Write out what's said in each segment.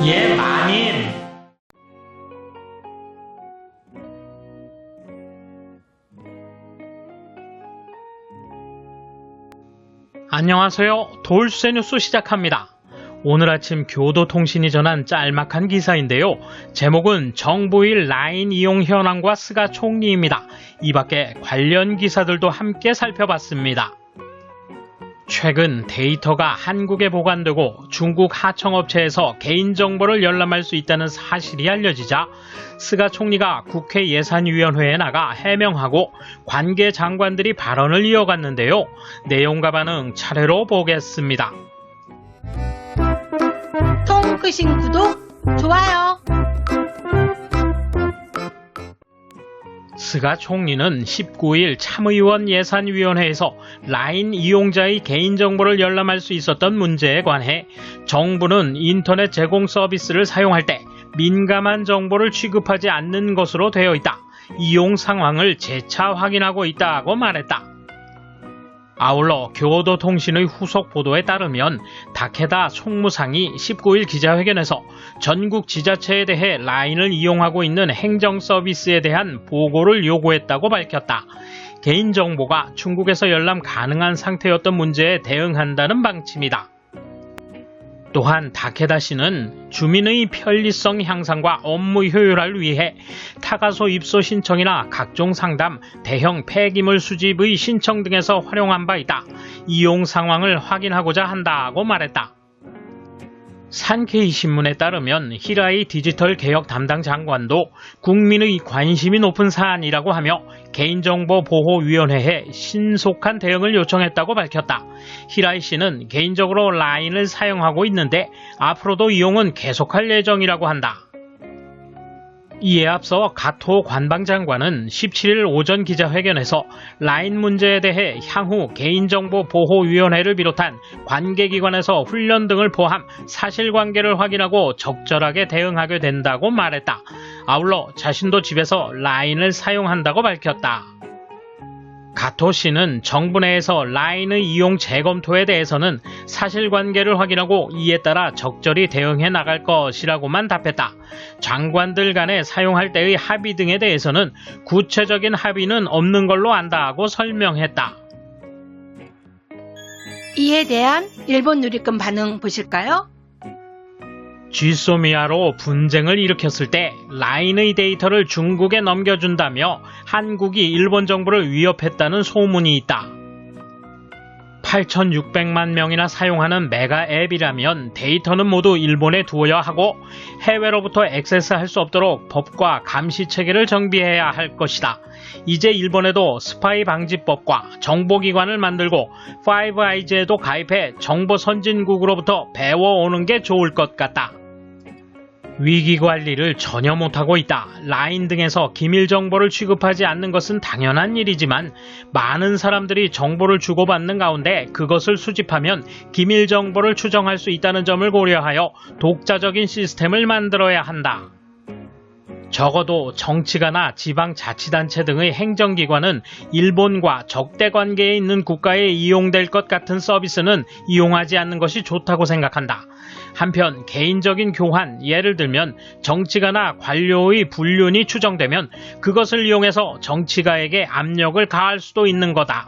예, 마님. 안녕하세요. 돌쇠 뉴스 시작합니다. 오늘 아침 교도통신이 전한 짤막한 기사인데요. 제목은 정부의 라인 이용 현황과 스가 총리입니다. 이 밖에 관련 기사들도 함께 살펴봤습니다. 최근 데이터가 한국에 보관되고 중국 하청업체에서 개인정보를 열람할 수 있다는 사실이 알려지자 스가 총리가 국회 예산위원회에 나가 해명하고 관계 장관들이 발언을 이어갔는데요. 내용과 반응 차례로 보겠습니다. 손끝인 구독, 좋아요. 스가 총리는 19일 참의원 예산위원회에서 라인 이용자의 개인정보를 열람할 수 있었던 문제에 관해 정부는 인터넷 제공 서비스를 사용할 때 민감한 정보를 취급하지 않는 것으로 되어 있다. 이용 상황을 재차 확인하고 있다고 말했다. 아울러 교도통신의 후속 보도에 따르면 다케다 총무상이 19일 기자회견에서 전국 지자체에 대해 라인을 이용하고 있는 행정 서비스에 대한 보고를 요구했다고 밝혔다. 개인정보가 중국에서 열람 가능한 상태였던 문제에 대응한다는 방침이다. 또한 다케다 씨는 주민의 편리성 향상과 업무 효율화를 위해 타가소 입소 신청이나 각종 상담, 대형 폐기물 수집의 신청 등에서 활용한 바 있다. 이용 상황을 확인하고자 한다고 말했다. 산케이 신문에 따르면 히라이 디지털 개혁 담당 장관도 국민의 관심이 높은 사안이라고 하며 개인정보보호위원회에 신속한 대응을 요청했다고 밝혔다. 히라이 씨는 개인적으로 라인을 사용하고 있는데 앞으로도 이용은 계속할 예정이라고 한다. 이에 앞서 가토 관방장관은 17일 오전 기자회견에서 라인 문제에 대해 향후 개인정보보호위원회를 비롯한 관계기관에서 훈련 등을 포함 사실관계를 확인하고 적절하게 대응하게 된다고 말했다. 아울러 자신도 집에서 라인을 사용한다고 밝혔다. 가토 씨는 정부 내에서 라인의 이용 재검토에 대해서는 사실관계를 확인하고 이에 따라 적절히 대응해 나갈 것이라고만 답했다. 장관들 간에 사용할 때의 합의 등에 대해서는 구체적인 합의는 없는 걸로 안다고 설명했다. 이에 대한 일본 누리꾼 반응 보실까요? 쥐소미아로 분쟁을 일으켰을 때 라인의 데이터를 중국에 넘겨준다며 한국이 일본 정부를 위협했다는 소문이 있다. 8,600만 명이나 사용하는 메가 앱이라면 데이터는 모두 일본에 두어야 하고 해외로부터 액세스할 수 없도록 법과 감시 체계를 정비해야 할 것이다. 이제 일본에도 스파이 방지법과 정보기관을 만들고 5아이즈에도 가입해 정보 선진국으로부터 배워오는 게 좋을 것 같다. 위기관리를 전혀 못하고 있다. 라인 등에서 기밀 정보를 취급하지 않는 것은 당연한 일이지만 많은 사람들이 정보를 주고받는 가운데 그것을 수집하면 기밀 정보를 추정할 수 있다는 점을 고려하여 독자적인 시스템을 만들어야 한다. 적어도 정치가나 지방자치단체 등의 행정기관은 일본과 적대 관계에 있는 국가에 이용될 것 같은 서비스는 이용하지 않는 것이 좋다고 생각한다. 한편 개인적인 교환, 예를 들면 정치가나 관료의 불륜이 추정되면 그것을 이용해서 정치가에게 압력을 가할 수도 있는 거다.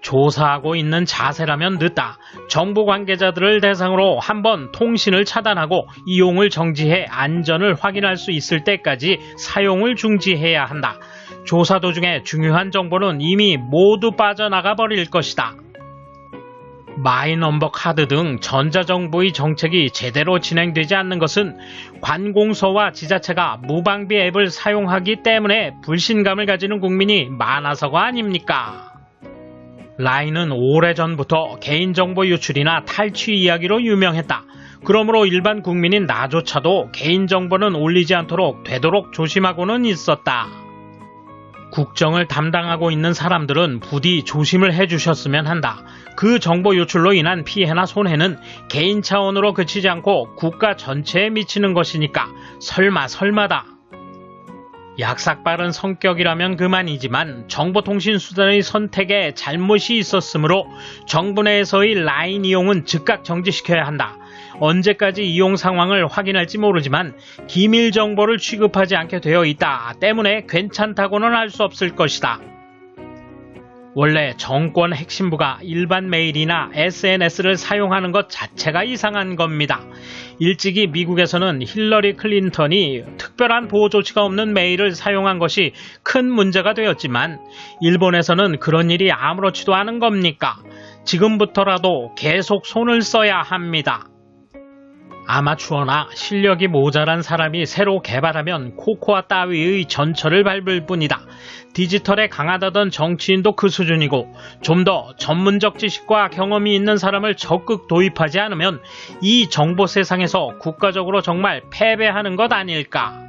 조사하고 있는 자세라면 늦다. 정부 관계자들을 대상으로 한번 통신을 차단하고 이용을 정지해 안전을 확인할 수 있을 때까지 사용을 중지해야 한다. 조사 도중에 중요한 정보는 이미 모두 빠져나가 버릴 것이다. 마이넘버 카드 등 전자정보의 정책이 제대로 진행되지 않는 것은 관공서와 지자체가 무방비 앱을 사용하기 때문에 불신감을 가지는 국민이 많아서가 아닙니까? 라인은 오래전부터 개인정보 유출이나 탈취 이야기로 유명했다. 그러므로 일반 국민인 나조차도 개인정보는 올리지 않도록 되도록 조심하고는 있었다. 국정을 담당하고 있는 사람들은 부디 조심을 해주셨으면 한다. 그 정보 유출로 인한 피해나 손해는 개인 차원으로 그치지 않고 국가 전체에 미치는 것이니까 설마다. 약삭빠른 성격이라면 그만이지만 정보통신수단의 선택에 잘못이 있었으므로 정부 내에서의 라인 이용은 즉각 정지시켜야 한다. 언제까지 이용 상황을 확인할지 모르지만 기밀 정보를 취급하지 않게 되어 있다 때문에 괜찮다고는 할 수 없을 것이다. 원래 정권 핵심부가 일반 메일이나 SNS를 사용하는 것 자체가 이상한 겁니다. 일찍이 미국에서는 힐러리 클린턴이 특별한 보호 조치가 없는 메일을 사용한 것이 큰 문제가 되었지만 일본에서는 그런 일이 아무렇지도 않은 겁니까? 지금부터라도 계속 손을 써야 합니다. 아마추어나 실력이 모자란 사람이 새로 개발하면 코코아 따위의 전철을 밟을 뿐이다. 디지털에 강하다던 정치인도 그 수준이고 좀 더 전문적 지식과 경험이 있는 사람을 적극 도입하지 않으면 이 정보 세상에서 국가적으로 정말 패배하는 것 아닐까.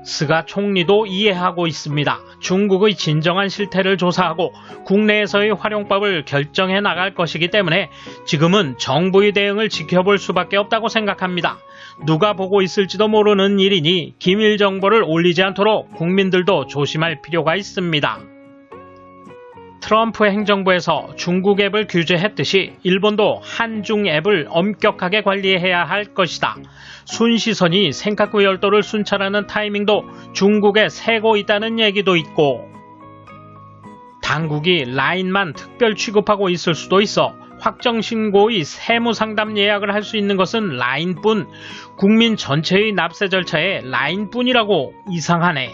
스가 총리도 이해하고 있습니다. 중국의 진정한 실태를 조사하고 국내에서의 활용법을 결정해 나갈 것이기 때문에 지금은 정부의 대응을 지켜볼 수밖에 없다고 생각합니다. 누가 보고 있을지도 모르는 일이니 기밀 정보를 올리지 않도록 국민들도 조심할 필요가 있습니다. 트럼프 행정부에서 중국 앱을 규제했듯이 일본도 한중 앱을 엄격하게 관리해야 할 것이다. 순시선이 센카쿠 열도를 순찰하는 타이밍도 중국에 세고 있다는 얘기도 있고, 당국이 라인만 특별 취급하고 있을 수도 있어 확정신고의 세무상담 예약을 할 수 있는 것은 라인뿐, 국민 전체의 납세 절차에 라인뿐이라고. 이상하네.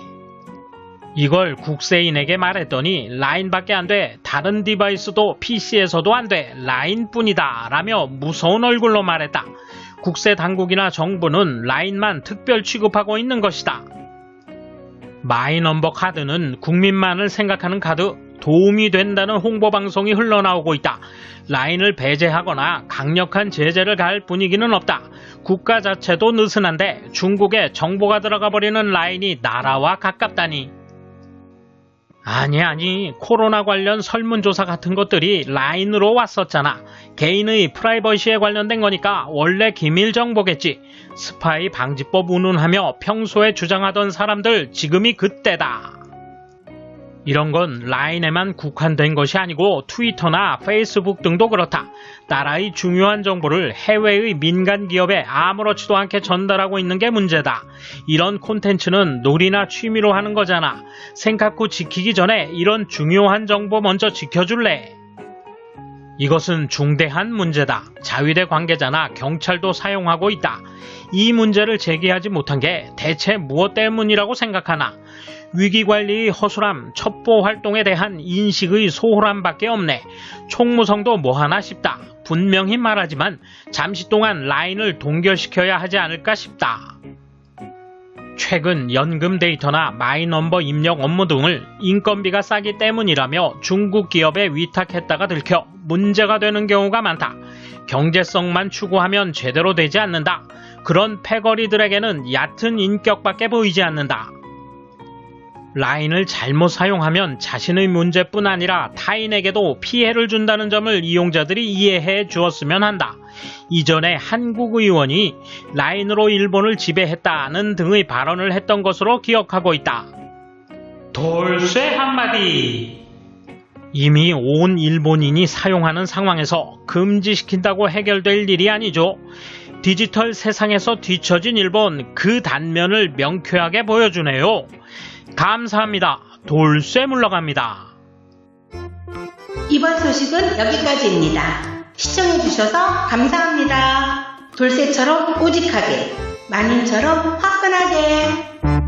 이걸 국세인에게 말했더니 라인밖에 안 돼, 다른 디바이스도 PC에서도 안 돼, 라인뿐이다 라며 무서운 얼굴로 말했다. 국세 당국이나 정부는 라인만 특별 취급하고 있는 것이다. 마이넘버 카드는 국민만을 생각하는 카드, 도움이 된다는 홍보방송이 흘러나오고 있다. 라인을 배제하거나 강력한 제재를 가할 분위기는 없다. 국가 자체도 느슨한데 중국에 정보가 들어가 버리는 라인이 나라와 가깝다니. 아니, 코로나 관련 설문조사 같은 것들이 라인으로 왔었잖아. 개인의 프라이버시에 관련된 거니까 원래 기밀 정보겠지. 스파이 방지법 운운하며 평소에 주장하던 사람들 지금이 그때다. 이런 건 라인에만 국한된 것이 아니고 트위터나 페이스북 등도 그렇다. 나라의 중요한 정보를 해외의 민간 기업에 아무렇지도 않게 전달하고 있는 게 문제다. 이런 콘텐츠는 놀이나 취미로 하는 거잖아. 센카쿠 지키기 전에 이런 중요한 정보 먼저 지켜줄래? 이것은 중대한 문제다. 자위대 관계자나 경찰도 사용하고 있다. 이 문제를 제기하지 못한 게 대체 무엇 때문이라고 생각하나? 위기관리의 허술함, 첩보 활동에 대한 인식의 소홀함밖에 없네. 총무성도 뭐하나 싶다. 분명히 말하지만 잠시 동안 라인을 동결시켜야 하지 않을까 싶다. 최근 연금 데이터나 마이넘버 입력 업무 등을 인건비가 싸기 때문이라며 중국 기업에 위탁했다가 들켜 문제가 되는 경우가 많다. 경제성만 추구하면 제대로 되지 않는다. 그런 패거리들에게는 얕은 인격밖에 보이지 않는다. 라인을 잘못 사용하면 자신의 문제뿐 아니라 타인에게도 피해를 준다는 점을 이용자들이 이해해 주었으면 한다. 이전에 한국 의원이 라인으로 일본을 지배했다는 등의 발언을 했던 것으로 기억하고 있다. 돌쇠 한마디. 이미 온 일본인이 사용하는 상황에서 금지시킨다고 해결될 일이 아니죠. 디지털 세상에서 뒤처진 일본, 그 단면을 명쾌하게 보여주네요. 감사합니다. 돌쇠 물러갑니다. 이번 소식은 여기까지입니다. 시청해주셔서 감사합니다. 돌쇠처럼 우직하게, 마님처럼 화끈하게.